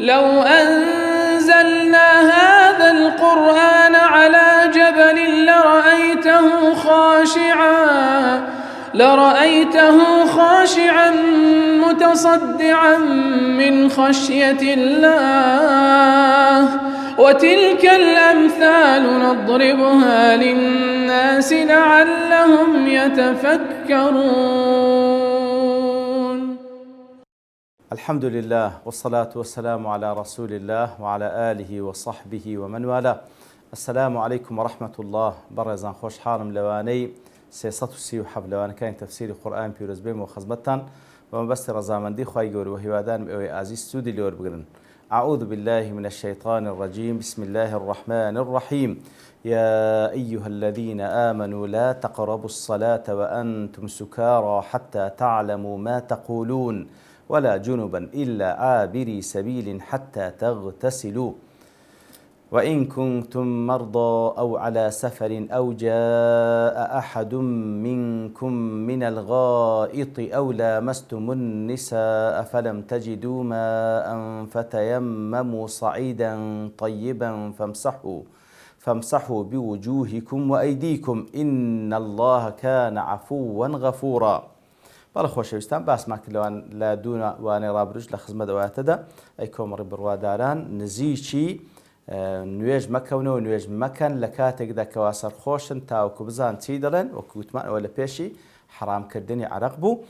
لو أنزلنا هذا القرآن على جبل لرأيته خاشعا متصدعا من خشية الله. وتلك الأمثال نضربها للناس لعلهم يتفكرون. الحمد لله والصلاة والسلام على رسول الله وعلى آله وصحبه ومن والاه. السلام عليكم ورحمة الله. برزان خوش حالم لواني سيسط سي وحب لوان كان تفسير القرآن في رزبهم وخزمتان ومبست رزامندي خواهي قول وهوادان بأوي عزيز سودي لور بقرن. أعوذ بالله من الشيطان الرجيم. بسم الله الرحمن الرحيم. يا أيها الذين آمنوا لا تقربوا الصلاة وأنتم سكارى حتى تعلموا ما تقولون ولا جنبا إلا عابري سبيل حتى تغتسلوا وإن كنتم مرضى أو على سفر أو جاء أحد منكم من الغائط أو لامستم النساء فلم تجدوا ماء فتيمموا صعيدا طيبا فامسحوا بوجوهكم وأيديكم إن الله كان عفوا غفورا. بەڵە خۆشەویستان باسماکردەوەن لە دوو وانەی ڕابردوش لە خزمەت ئەواتەدا ئەی کۆمەڵی بڕواداران نزیکی نوێژ مەکەونەوە نوێژ مەکەن لە کاتێکدا کەوا سەرخۆشن تاوەکو بزان چی دەڵێن وەکو وتمان ئەوە لە پێشی حرامکردنی عەرەق بوو.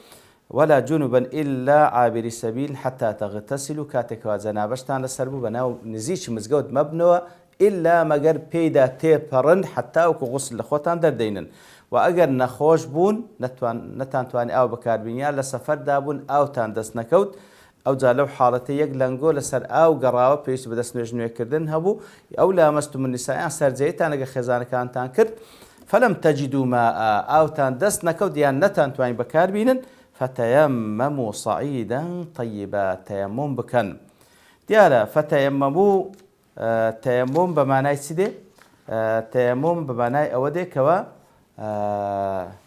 ولا جنبا إلا عابري سبيل حتى تغتسلوا كاتێکەوە جەنابەتان لەسەر بوو بەناو نزیکی مزگەوت مەبنەوە إلا مەگەر پێیدا تێپەڕن حتا وەکو غوسل لە خۆتان دەردەینن. و ئەگەر نەخۆش بوون نەتانتوانی ئاو بەکاربینیان لە سەفەردا بوون ئاوتان دەست نەکەوت ئەوجا لەو حاڵەتە یەک لەنگۆ لەسەر ئاو گەڕاوە پێویست بەدەست نوێژنوێکردن هەبوو ئەو لامەستم النسایان سەرجەیتان ئەگە خێزانەکانتان کرد فەلەم تەجیدوا ماء ئاوتان دەست نەکەوت یان نەتانتوانی بەکاربینن فتەیەممەموا صعیدا طیبا تەیەمم بکەن. دیارە فتەیەممەموا تەیەمم بە مانای چی دێ؟ تەیەمم بە مانای ئەوە دێ کەوە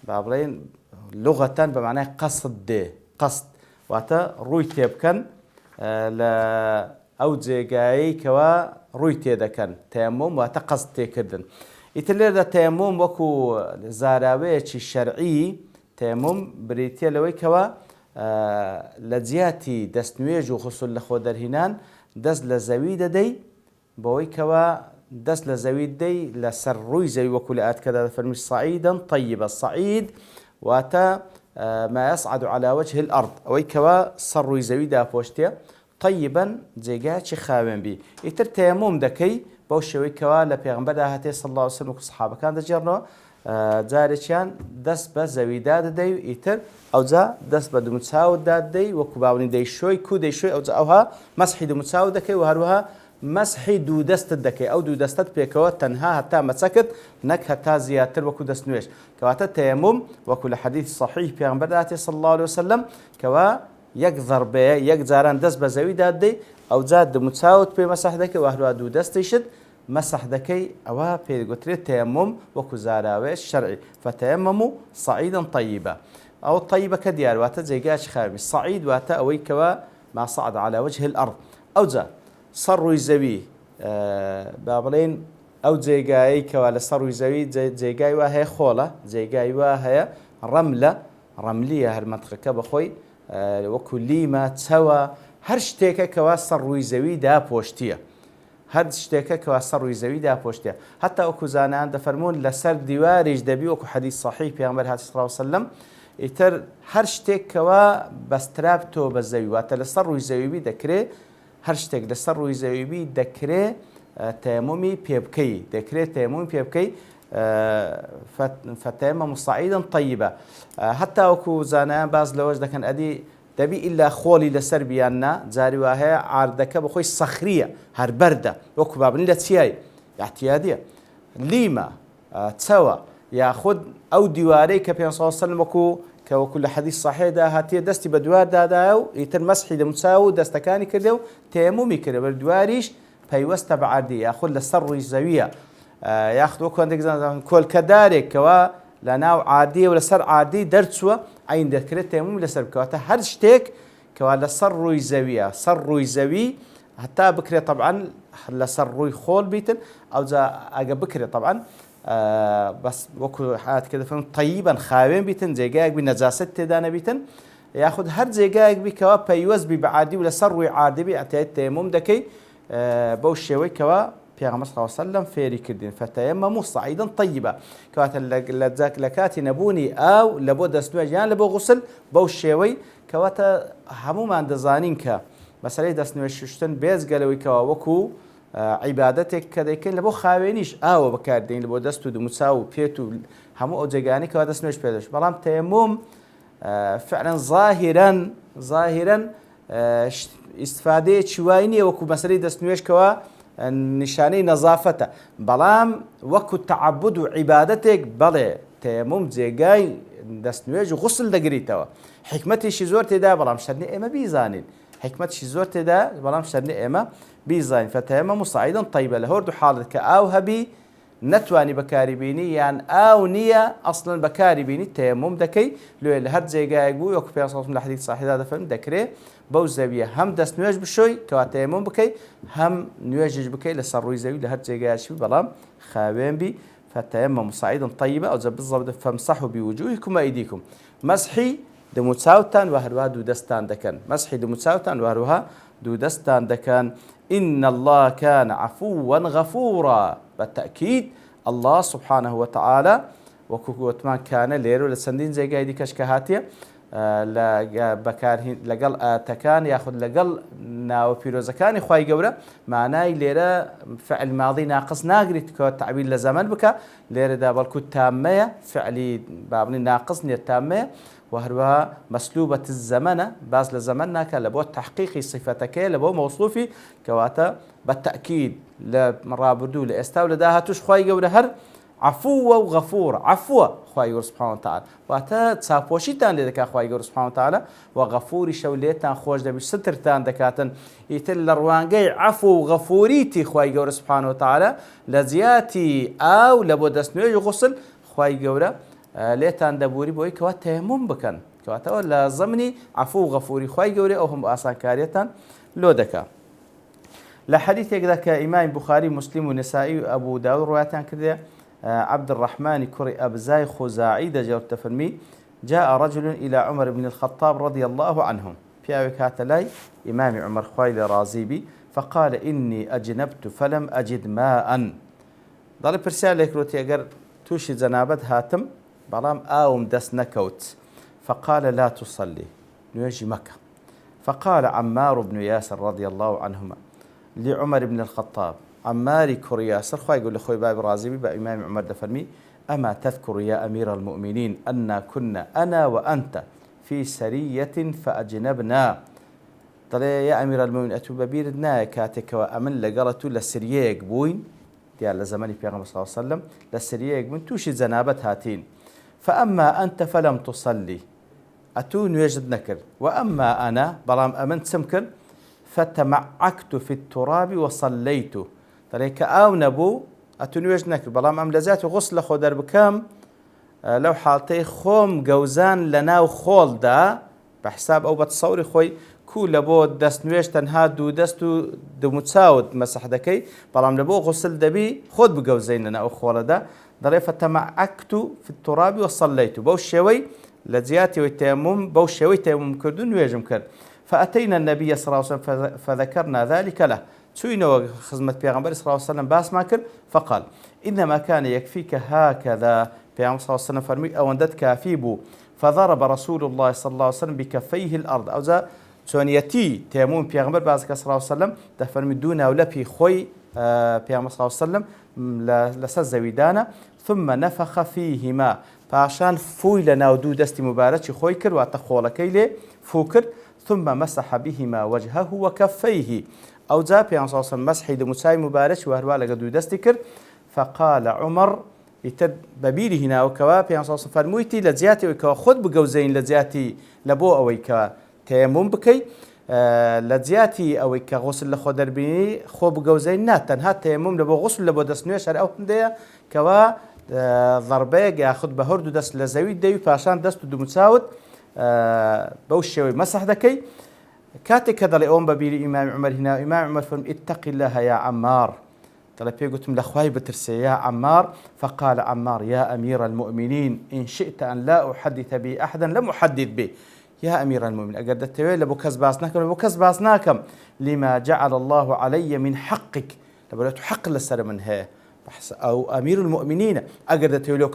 بابڵێن لغەتەن بە معنای قەسد دێ. قەسد واتە ڕووی تێبکەن لە ئەو جێگایی کەوە ڕووی تێدەکەن. تەیەمم واتە قەسد تێکردن. ئیتر لێرەدا تەیەمم وەکو زاراوەیەکی شەرعی تەیەمم بریتیە لەوەی کەوە لە جیاتی دەستنوێژ و غوسڵ لە خۆ دەرهێنان دەست لە زەوی دەدەی بەوەی کەوە دەست لە زەوی دەی لەسەر ڕووی زەوی وەکو لە ئاەتکەدا دەفەرمی صعیدا طیبە. صعید واتە ما يصعد على وجه الأرض ئەوەی کەوە سەر ڕووی زەوی داپۆشتێ طیبەن جێگایکی خاوێن بی. ئیتر تەیەمم دەکەی بەو شێوەی کەوە لە پێغەمبەردا هاتێ صلی الله علیه و سلم وەکو سەحابەکان دەجێڕنەوە جارێکیان دەست بە زەویدا دەدەی و ئیتر ئەوجا دەست بە دوومچاوتدا دەدەی وەکو باوەڕی دەیشۆی کو دەیشۆی ئەوجا ئەوها مەسحی دوومچاو دەکەی و هەروەها مەسحی دوو دەستت دەکەی ئەو دوو دەستت پێکەوە تەنها هەتا مەچەکت نەک هەتا زیاتر وەکو دەست نوێژ کەواتە تەیەمم وەکو لە حەدیث صحیح پێغەمبەر هاتێ صلی الله علیه و سلم کەوە یەک ضەربەیە یەک جاران دەست بە زەویدا دەدەی ئەوجا دوومچاوت پێ مەسح دەکەی و هەروەها دوو دەستیشت مەسح دەکەی ئەوە پێدەگوترێت تەیەمم وەکو زاراوەیە شەرعی. فتەیەمموا صعیدا طیبا. ئەو طیبەکە دیار واتە جێگایکی خاوێنی. صعید واتە ئەوەی کەوە ما صعد على وجه الأرض ئەوجا سەر ڕووی زەوی با بڵێن ئەو جێگایی کەوا لە سەر ڕووی زەوی جێگای وا هەیە خۆڵە جێگای وا هەیە ڕەملیە هەر مەنتقەکە بەخۆی وەکو لیمە چەوە هەر شتێکە کەوا سەر ڕووی زەوی داپۆشتیە هەر شتێکە کەوا سەر ڕووی زەوی داپۆشتیە هەتا وەکو زانایان دەفەرموون لەسەر دیواریش دەبی وەکو حەدیث صحیح پێغەمبەر هاتی صلی الله علیه و سلم ئیتر هەر شتێک کەوا بەستراب تۆ بە زەوی واتە لەسەر ڕووی زەوی دەکرێت هەر شتێک لەسەر ڕووی زەوی دەکرێت تەیەممی پێ بکەی دەکرێت تەیەممی پێ بکەی فتەیەمموا صعیدا طیبا. هەتا وەکو زانایان باز لەوەش دەکەن ئەدی دەبی ئیلا خۆڵی لەسەر بیاننا جاری وا هەیە عاردەکە بەخۆی سەخریە هەر بەردە وەکو بابنی لە چیایی احتیادیە لیمە چەوە یاخود ئەو دیوارەی کە پێ سەڵ سەلم وەکو لە حەدیث صحیحدا هاتیە دەستی بە دوار دادایە و ئیتر مەسحی دەموچاو و دەستەکانی کردێ و تەیەممی کردێ بەر دواریش پەیوەستە بە عاردی یاخود لەسەر ڕووی زەویە یاخود وەکو هەندێک کۆلکەدارێکەوە لە ناو عادیە و لەسەر عادی دەرچووە ئەین دەکرێت تەیەمم لەسەر بکەواتە هەر شتێک کەوا لەسەر ڕووی زەویە سەر ڕووی زەوی حتى بكري طبعا لسر روي خول بيتن أو زا أجا بكري طبعا بس وكو حالات كده فهم طيبا خاوين بيتن زيجاك بنجاسة تدانا بيتن ياخذ هر زيجاك بكوا بيوز بعادي ولا سروي عادي بيعتيد تيمم دكي بوش شوي كوا بيغمر صلى الله عليه وسلم فيري كردين فتيمموا صعيدا طيبا كوات لذاك لكاتي نبوني أو لبو دستوى جان لبو غسل بوش شوي كواتا همو ما اندزانين كا مسألة دستوى ششتن بيز قالوي كوا وكو عبادتك كذا كن لبو خاوينيش أو بكاردين لبو دستو دمتساو بيتو همو أوجيغاني كوا دستوى بيدش بلام تيمم فعلا ظاهرا استفادة شويني وكو مسألة دستوى كوا نشاني نظافته بلام وكو تعبد وعبادتك بله تيمم زيجاي دستنويج وغسل دقريتوا حكمتي شزور تدا بلام شرني إما بيزانين حكمتي شزور تدا بلام شرني إما بيزانين فتيمم صعيدا طيبا لهوردو حالك أو هبي نتواني بكاري بيني يعني أو نية أصلا بكاري بيني تيمم دكي لو الهرد زيجاي يقول يوكو بيان صوت من الحديث صحيح هذا فهم دكري بوز زاوية هم دست نواج بشوي كواتيمون بكي هم نواجج بكي لسروي زاوية لهرج جايش بلام خاوين بي فتيمم صعيدا طيبة أو زب بالضبط فامسحوا بوجوهكم وأيديكم مسحي دموتساوتان وهروها دو دستان دكان مسحي دموتساوتان وهروها دو دستان دكان إن الله كان عفوا غفورا بالتأكيد الله سبحانه وتعالى وكوكوتمان كان ليرو لسندين زي قايدي كشكهاتية بكارهن لقل تكان ياخذ لقل ناو بيروزكاني خواي جورا معناي ليرة فعل ماضي ناقص ناقري تعبير لزمن بك ليرة دابل تامية فعلي بابني ناقص نير تامية وهروها مسلوبة الزمن باز لزمننا كلبو تحقيقي صفتك لبو موصوفي كواتا بالتأكيد لمرابدو لإستاو لداها توش خواي جورا هر عفو وغفور عفو خواهي سبحانه وتعالى واتا تصافوشيتان لدكا خواهي سبحانه وتعالى وغفوري شوليتان خوش دبش سترتان دكاتن يتل روانقي عفو وغفوريتي خواهي سبحانه وتعالى لزياتي أو لبودسنوي غسل خواهي ليتان دبوري بوي كوات تيمم بكن كواتا ولا ضمني عفو وغفوري خواهي أو هم آسان كاريتان لو دكا لحديث يقدك إمام بخاري مسلم ونسائي أبو داود روايتان كذا عبد الرحمن كري أبزاي خزاعي دجور تفرمي جاء رجل إلى عمر بن الخطاب رضي الله عنه في أوكاتلاي إمام عمر خويل رازيبي فقال إني أجنبت فلم أجد ماء ضل برسالك روتي أجر توشي زنابت هاتم بلام آوم دس نكوت فقال لا تصلي نيجي مكة فقال عمار بن ياسر رضي الله عنهما لعمر بن الخطاب عماري كرياسر خوي يقول لخوي باب رازيبي بإمام عمر دفرمي أما تذكر يا أمير المؤمنين أن كنا أنا وأنت في سرية فأجنبنا طلع يا أمير المؤمنين أتوب بيردنا كاتك وأمن لقلتو للسرية يقبوين ديال لزماني بيغمبر صلى الله عليه وسلم للسرية يقبوين توشي زنابة هاتين فأما أنت فلم تصلي أتون يجد نكر وأما أنا برام أمنت سمكر فتمعكت في التراب وصليت طريك أو نبو أتنويج نكر بلام أم لزات غسل خودر بكام لو حالتي خوم جوزان لنا وخول دا بحساب أو بتصوري خوي كل لبو دست نويج تنها دو دستو دو متساود مسح دكي بلام لبو غسل دبي خود بجوزين لنا وخول دا ضري فتمعكت في التراب وصليت بوش شوي لزياتي والتيمم بوش شوي تيمم كردون نويج مكر فأتينا النبي صلى الله عليه وسلم فذكرنا ذلك له سوينا خدمة بيغمبر صلى الله عليه وسلم باس ماكر فقال إنما كان يكفيك هكذا بيغمبر صلى الله عليه وسلم فرمي أو أندت كافيبو فضرب رسول الله صلى الله عليه وسلم بكفيه الأرض أو ذا سونيتي تيمون بيغمبر بازك صلى الله عليه وسلم تفرمي دون ولا في خوي بيغمبر صلى الله عليه وسلم لسزويدانا ثم نفخ فيهما فعشان فوي لنا ودو دستي مبارك خوي كر واتخولكي لي فوكر ثم مسح بهما وجهه وكفيه أو جاء في صلى مسحي دمساي مبارك وهروا لقدو دستكر فقال عمر يتد ببيري هنا وكوا في صلى فرمويتي لزياتي وكوا خد بجوزين لزياتي لبو أو كوا تيمم بكي لزياتي أو كغسل لخدر بني خو بجوزين ناتن هات تيمم لبو غسل لبو دسنوي شر أو هندية كوا ضربة ياخذ بهردو دس لزويد ديو فعشان دستو دمساود بوشوي مسح دكي كاتك هذا اليوم ببير إمام عمر هنا إمام عمر فهم اتق الله يا عمار طلب قلت من الأخوي بترسي يا عمار فقال عمار يا أمير المؤمنين إن شئت أن لا أحدث به أحدا لم أحدث به يا أمير المؤمنين أقد التويل لبو كسباسناكم لما جعل الله علي من حقك لبو حق لسر منها أو أمير المؤمنين أقد التويل لو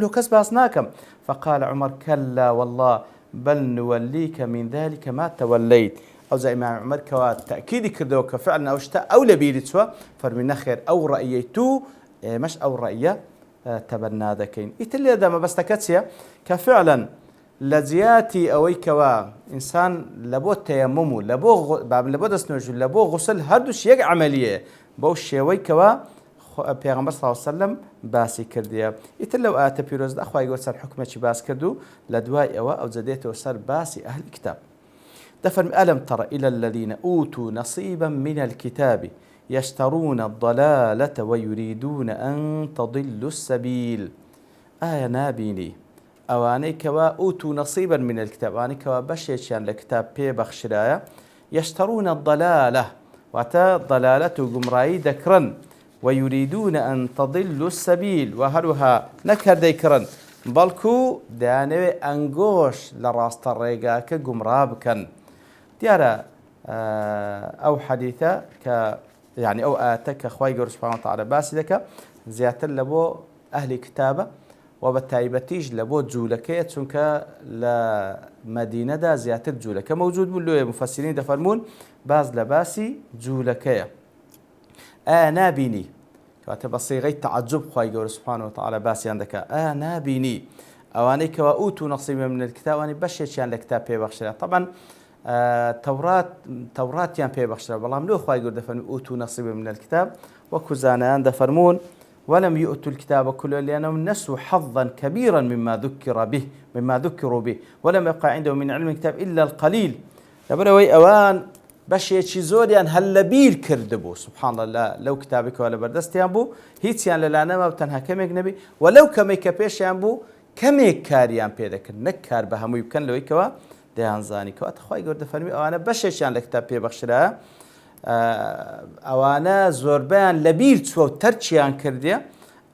كسباسناكم فقال عمر كلا والله بل نوليك من ذلك ما توليت أو زي إمام عمر كوا تأكيد كردو كفعلنا أو شتاء أو لبيرتوا فرمينا خير أو رأيتو مش أو رأيه تبنى ذكين يتلي هذا ما بس تكتسيا كفعلا لزياتي أو كوا إنسان لبو تيممو لبو دسنوج لبو غسل هردوش يق عملية بوش وي كوا پیغمبر صلی الله علیه و سلم باسی کردیه ایتر لو آت پیروز ده خواهی گوید سر حکمه باس کردو لدوای او زدیته سر باسی اهل الكتاب دفرم ألم تر إلى الذين أوتوا نصيبا من الكتاب يشترون الضلالة ويريدون أن تضلوا السبيل آية نابيني أواني كوا أوتوا نصيبا من الكتاب أواني كوا بشيشان لكتاب بي بخشرايا يشترون الضلالة واتا ضلالة قمراي ذكرا ويريدون أن تضلوا السبيل وهلها نكر ذكرا بلكو دانوي أنغوش لراست الرقا كقمرابكا ديارة أو حديثة يعني أو آتك أخوي قرر سبحانه وتعالى باسي لك زيادة لبو أهل كتابة وبالتايبتيج لبو جولكية تنك لمدينة دا زيادة جولكية موجود بلو مفسرين دفرمون باز لباسي جولكية نابيني كاتب صيغة تعجب أخوي قرر سبحانه وتعالى باسي عندك نابيني أوانيك وأوتوا نصيبا من الكتاب وأني بشيش يعني الكتاب بيبخشنا طبعا توراة يعني بيبخشنا والله ملو أخوي قرر دفرمون أوتوا نصيبا من الكتاب وكزانان دفرمون ولم يؤتوا الكتاب كله لأنهم نسوا حظا كبيرا مما ذكروا به ولم يبقى عندهم من علم الكتاب إلا القليل لبروي أوان باش يشي زوريان هلا بير كردبو سبحان الله لو كتابك ولا بردستيان بو هيتيان للانا ما بتنها كميك نبي ولو كميك بيشيان بو كميك كاريان بيدك نكار بهمو يمكن لو يكوا ديان زاني كوا تخوي قرد فرمي أوانا باش يشيان لكتاب بيبخشرها أوانا زوربان لبير تسوو ترچيان كرديا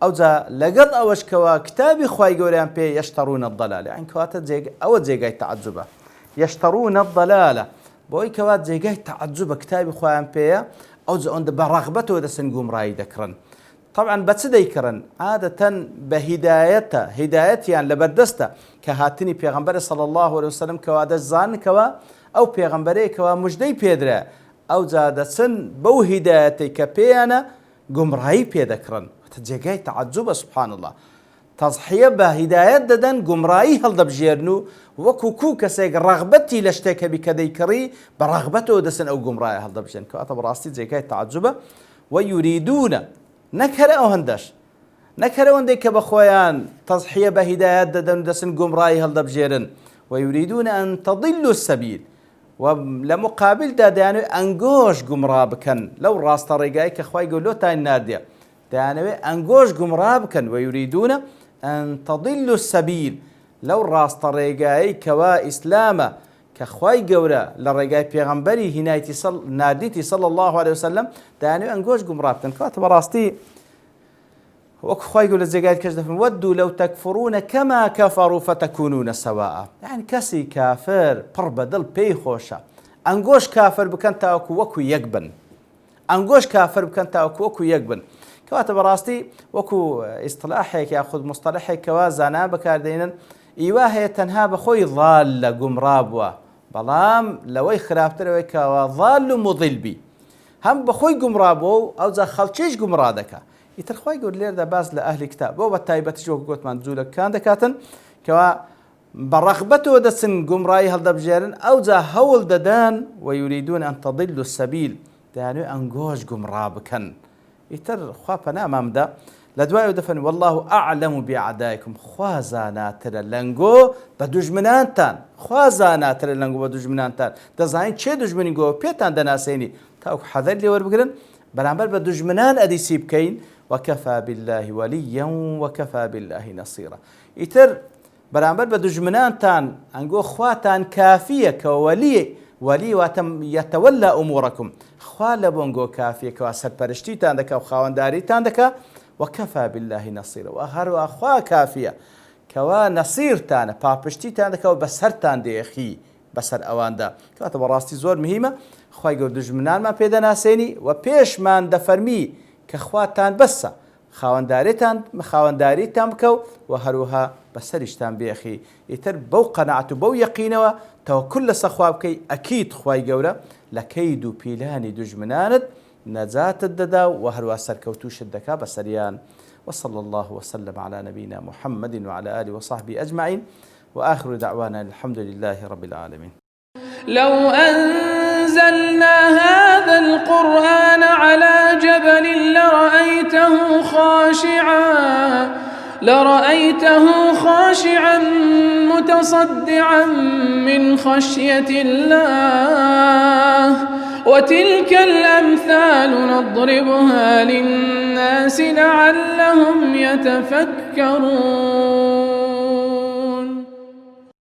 أو ذا لقد أوش كوا كتابي خواي قوريان بي يشترون الضلالة يعني كواتا زيق أو زيقاي تعجبه يشترون الضلالة بوي كوات زيقاي تعجبه كتابي خوايان بي أو ذا عند برغبته ذا سنقوم راي ذكرن طبعا بتسديكرن عادة هدايتي يعني لبردسته كهاتني بيغمبر صلى الله عليه وسلم كوا دزان كوا أو بيغمبري كوا مجدي بيدرا أو زاد سن بو هدايتي كبيانا قمراي بيذكرن تجيجاي تعجب سبحان الله تضحية بهداية ددن قمراي هل دبجيرنو وكوكو كسيق رغبتي لاشتيك بكذيكري برغبته دسن أو قمراي هل دبجيرن كأطب راستي تجيجاي تعجب ويريدون نكر أو هندش نكر ونديك بخويان تضحية بهداية ددن دسن قمراي هل دبجيرن ويريدون أن تضلوا السبيل ولمقابل دانو انگوش گمراه بکن لو راست رقاي كخواي يقولوا تاي الناردية دانو انگوش گمراه بكن ويريدون أن تضلوا السبيل لو راست رقاي كوا إسلاما كخواي قولا لرقاي بيغمبري هنايتي ناديتي صلى الله عليه وسلم دانو انگوش گمراه بكن كاتب راستي وكخواي يقول الزقايد كجدف ودوا لو تكفرون كما كفروا فتكونون سواء يعني كسي كافر بربدل بيخوشا انقوش كافر بكن تاكو وكو يقبن انقوش كافر بكن تاكو وكو يقبن كواتب راستي وكو اصطلاحي ياخذ مصطلحي كوازانا بكاردينا ايواه تنها بخوي ضال قمرابوا بلام لوي خرافتر وكوا ضال مضل بي هم بخوي قمرابو او ذا خلشيش قمرادك يترخوي يقول لي هذا باز لأهل كتاب وبالتايبة تجوك قوت من زولك كان دكاتن كوا برغبته دسن قمراي هل دبجيرن أو ذا هول ددان ويريدون أن تضلوا السبيل دانو أنقوش قمرابكن يتر خوابنا أمام دا لدواء دفن والله أعلم بأعدائكم خوازانات لنقو بدجمنانتان خوازانات لنقو بدجمنانتان دزاين چه دجمني قو بيتان دناسيني تاوك حذر لي وربقرن برامبر بدجمنان أدي سيبكين وكفى بالله وليا وكفى بالله نصيرا يتر برامبر بدجمنان تان انقو خواتان كافية كولي ولی واتم يتولى أموركم خوا بونگو كافية كوا سرپرشتيتان دكا وخاونداريتان دكا وكفى بالله نصيرا وهروا خوا كافية كوا نصيرتان پاپشتيتان دكا وبسرتان ديخي بسر اواندا كاتب راستي زور مهمة خواي گەور دژمنان ما پێدا ناسێنی و پێشمان دەفەرمی کە خواتان بەسە خاوەنداریتان بکەو و هەروها بەسەریشتان بێخی ئیتر بەو قەناعەت و بەو یەقینەوە تەوەکل لەسەر خوا بکەی ئەکید خوای گەورە لە کەید و پیلانی دژمنانت نەجاتت دەدا و هەروە سەرکەوتوشت دەکا بەسەریان وصلى الله وسلم على نبينا محمد وعلى آله وصحبه أجمعين وآخر دعوانا الحمد لله رب العالمين. لو أنزلنا هذا القرآن على جبل لرأيته خاشعا متصدعا من خشية الله وتلك الأمثال نضربها للناس لعلهم يتفكرون.